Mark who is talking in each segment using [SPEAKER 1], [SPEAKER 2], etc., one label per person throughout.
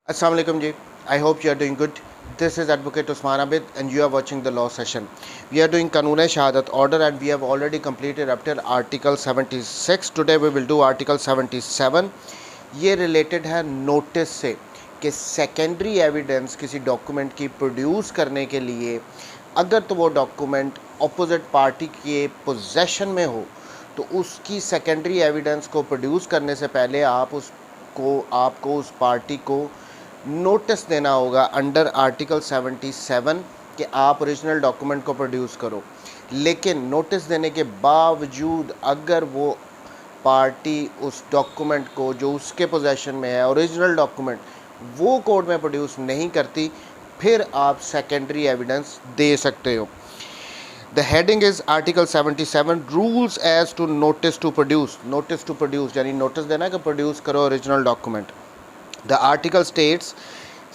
[SPEAKER 1] Assalamu alaikum ji. I hope you are doing good. This is Advocate Usman Abid and you are watching the law session. We are doing Kanun Shahadat order and we have already completed up till Article 76. Today we will do Article 77. ये related है notice से कि secondary evidence किसी document की produce करने के लिए अगर तो वो डॉक्यूमेंट अपोजिट पार्टी के पोजेशन में हो तो उसकी सेकेंडरी एविडेंस को प्रोड्यूस करने से पहले आपको उस पार्टी को नोटिस देना होगा अंडर आर्टिकल 77 कि आप ओरिजिनल डॉक्यूमेंट को प्रोड्यूस करो। लेकिन नोटिस देने के बावजूद अगर वो पार्टी उस डॉक्यूमेंट को जो उसके पोजेशन में है ओरिजिनल डॉक्यूमेंट वो कोर्ट में प्रोड्यूस नहीं करती, फिर आप सेकेंडरी एविडेंस दे सकते हो। The heading is article 77 rules as to notice to produce. Notice to produce यानी नोटिस देना कि प्रोड्यूस करो original document. The article states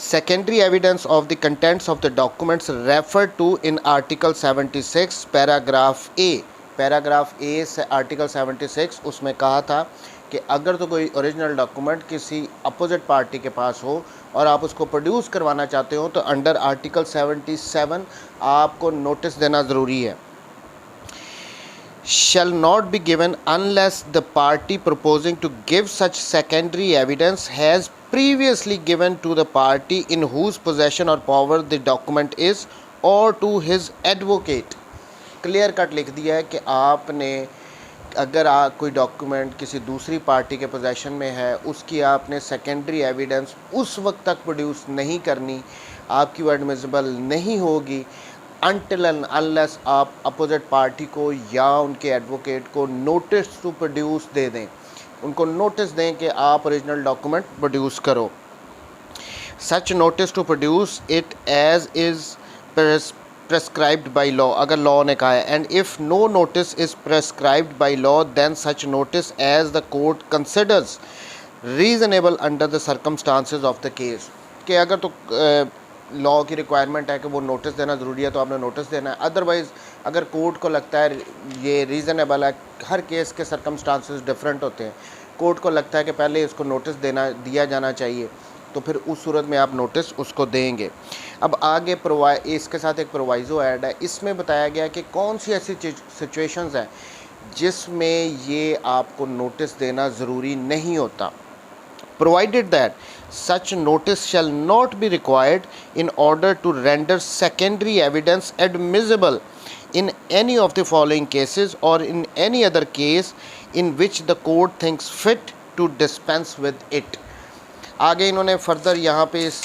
[SPEAKER 1] secondary evidence of the contents of the documents referred to in Article 76 paragraph A। Paragraph ए से article 76 उसमें कहा था कि अगर तो कोई ओरिजिनल डॉक्यूमेंट किसी अपोजिट पार्टी के पास हो और आप उसको प्रोड्यूस करवाना चाहते हो तो अंडर आर्टिकल 77 आपको नोटिस देना ज़रूरी है। Shall not be given unless the party proposing to give such secondary evidence has previously given to the party in whose possession or power the document is or to his advocate। Clear cut लिख दिया है कि आपने अगर कोई document किसी दूसरी party के पोजेशन में है उसकी आपने सेकेंडरी एविडेंस उस वक्त तक प्रोड्यूस नहीं करनी, आपकी वो एडमिसिबल नहीं होगी अनटिल एंड अनलेस आप अपोजिट पार्टी को या उनके एडवोकेट को नोटिस टू प्रोड्यूस दे दें, उनको नोटिस दें कि आप ओरिजिनल डॉक्यूमेंट प्रोड्यूस करो। Such notice to produce it as is prescribed by law, अगर लॉ ने कहा है। And if no notice is prescribed by law then such notice as the court considers reasonable under the circumstances of the case. कि अगर तो law की requirement है कि वो नोटिस देना ज़रूरी है तो आपने नोटिस देना है, अदरवाइज़ अगर कोर्ट को लगता है ये रीज़नेबल है, हर केस के सर्कमस्टांसेस डिफरेंट होते हैं, कोर्ट को लगता है कि पहले इसको नोटिस दिया जाना चाहिए तो फिर उस सूरत में आप नोटिस उसको देंगे। अब आगे इसके साथ एक प्रोवाइज़ो ऐड है, इसमें बताया गया कि कौन सी ऐसी सिचुएशंस हैं जिसमें ये आपको नोटिस देना ज़रूरी नहीं होता। Provided that such notice shall not be required in order to render secondary evidence admissible in any of the following cases or in any other case in which the court thinks fit to dispense with it। आगे इन्होंने further यहाँ पे इस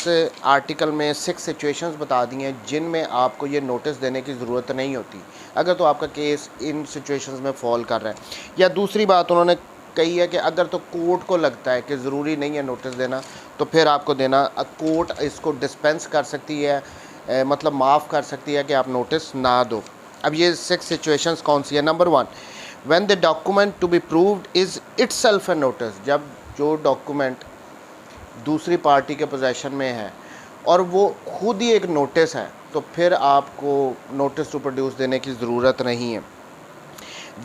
[SPEAKER 1] article में 6 situations बता दी हैं जिनमें आपको ये नोटिस देने की ज़रूरत नहीं होती अगर तो आपका केस इन सिचुएशंस में फॉल कर रहा है। या दूसरी बात उन्होंने कही है कि अगर तो कोर्ट को लगता है कि ज़रूरी नहीं है नोटिस देना तो फिर आपको देना, कोर्ट इसको डिस्पेंस कर सकती है, मतलब माफ़ कर सकती है कि आप नोटिस ना दो। अब ये 6 सिचुएशंस कौन सी है। Number 1, when the document to be proved is itself a notice. जब जो डॉक्यूमेंट दूसरी पार्टी के पोजेशन में है और वो खुद ही एक नोटिस है तो फिर आपको नोटिस टू प्रोड्यूस देने की ज़रूरत नहीं है।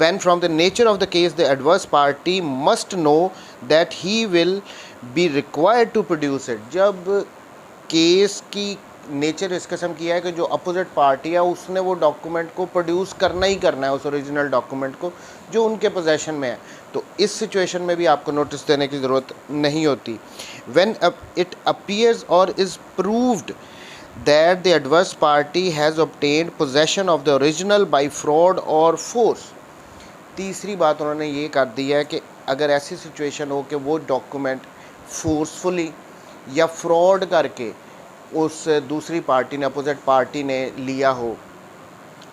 [SPEAKER 1] When from the nature of the case the adverse party must know that he will be required to produce it। जब केस की नेचर इस किस्म की है कि जो अपोजिट पार्टी है उसने वो डॉक्यूमेंट को प्रोड्यूस करना ही करना है, उस ओरिजिनल डॉक्यूमेंट को जो उनके पोजेशन में है, तो इस सिचुएशन में भी आपको नोटिस देने की ज़रूरत नहीं होती। When it appears or is proved that the adverse party has obtained possession of the original by fraud or force। तीसरी बात उन्होंने ये कर दी है कि अगर ऐसी सिचुएशन हो कि वो डॉक्यूमेंट फोर्सफुली या फ्रॉड करके उस दूसरी पार्टी ने अपोजिट पार्टी ने लिया हो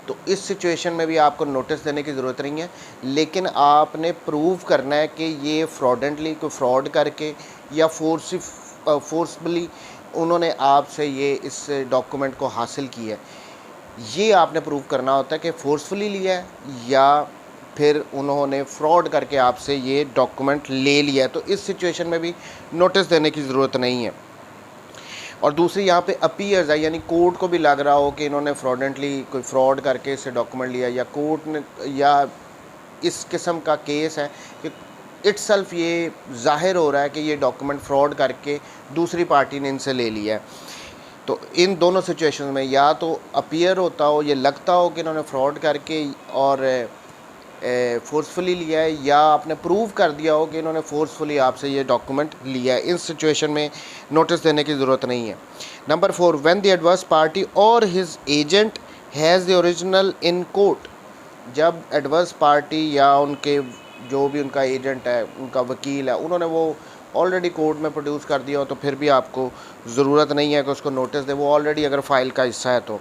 [SPEAKER 1] तो इस सिचुएशन में भी आपको नोटिस देने की ज़रूरत नहीं है, लेकिन आपने प्रूव करना है कि ये फ्रॉडेंटली कोई फ्रॉड करके या फोर्सफुली उन्होंने आपसे ये इस डॉक्यूमेंट को हासिल किया है। ये आपने प्रूव करना होता है कि फोर्सफुली लिया है या फिर उन्होंने फ्रॉड करके आपसे ये डॉक्यूमेंट ले लिया है, तो इस सिचुएशन में भी नोटिस देने की ज़रूरत नहीं है। और दूसरी यहाँ पे अपीयर्स है, यानी कोर्ट को भी लग रहा हो कि इन्होंने फ्रॉडेंटली कोई फ्रॉड करके इससे डॉक्यूमेंट लिया या कोर्ट ने या इस किस्म का केस है कि इट्सल्फ ये ज़ाहिर हो रहा है कि ये डॉक्यूमेंट फ्रॉड करके दूसरी पार्टी ने इनसे ले लिया है। तो इन दोनों सिचुएशन में या तो अपीयर होता हो, ये लगता हो कि इन्होंने फ्रॉड करके और फोर्सफुली लिया है, या आपने प्रूव कर दिया हो कि इन्होंने फोर्सफुली आपसे ये डॉक्यूमेंट लिया है। इस सिचुएशन में नोटिस देने की ज़रूरत नहीं है। Number 4, when the adverse party और his agent has the original in court. जब एडवर्स पार्टी या उनके जो भी उनका एजेंट है, उनका वकील है, उन्होंने वो ऑलरेडी कोर्ट में प्रोड्यूस कर दिया हो, तो फिर भी आपको ज़रूरत नहीं है कि उसको नोटिस दे, वो ऑलरेडी अगर फाइल का हिस्सा है तो।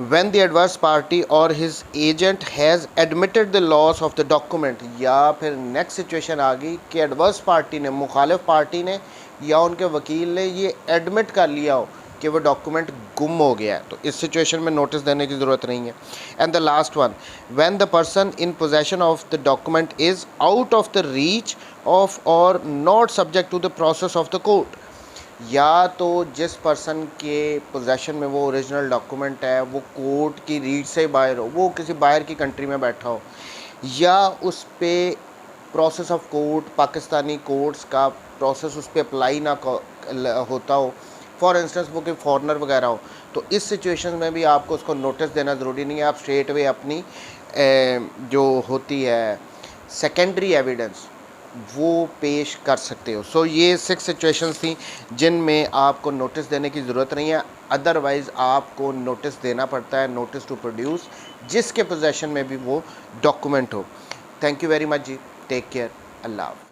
[SPEAKER 1] when the adverse party or his agent has admitted the loss of the document, या फिर नेक्स्ट सिचुएशन आ गई कि एडवर्स पार्टी ने, मुखालिफ पार्टी ने या उनके वकील ने ये एडमिट कर लिया हो कि वो डॉक्यूमेंट गुम हो गया है, तो इस सिचुएशन में नोटिस देने की ज़रूरत नहीं है। And the last one, when the person in possession of the document is out of the reach of और not subject to the process of the court. या तो जिस पर्सन के पोजेशन में वो ओरिजिनल डॉक्यूमेंट है वो कोर्ट की रीच से बाहर हो, वो किसी बाहर की कंट्री में बैठा हो, या उस पे process of court, Pakistani courts का प्रोसेस उस पर अप्लाई ना होता हो, फॉर इंस्टेंस वो कोई फॉरनर वगैरह हो, तो इस सिचुएशन में भी आपको उसको नोटिस देना ज़रूरी नहीं है। आप स्ट्रेट वे अपनी जो होती है सेकेंडरी एविडेंस वो पेश कर सकते हो। सो ये 6 सिचुएशंस थी जिनमें आपको नोटिस देने की ज़रूरत नहीं है, अदरवाइज़ आपको नोटिस देना पड़ता है, नोटिस टू प्रोड्यूस, जिसके पोजेशन में भी वो डॉक्यूमेंट हो। थैंक यू वेरी मच जी, टेक केयर, अल्लाह हाफ़िज़।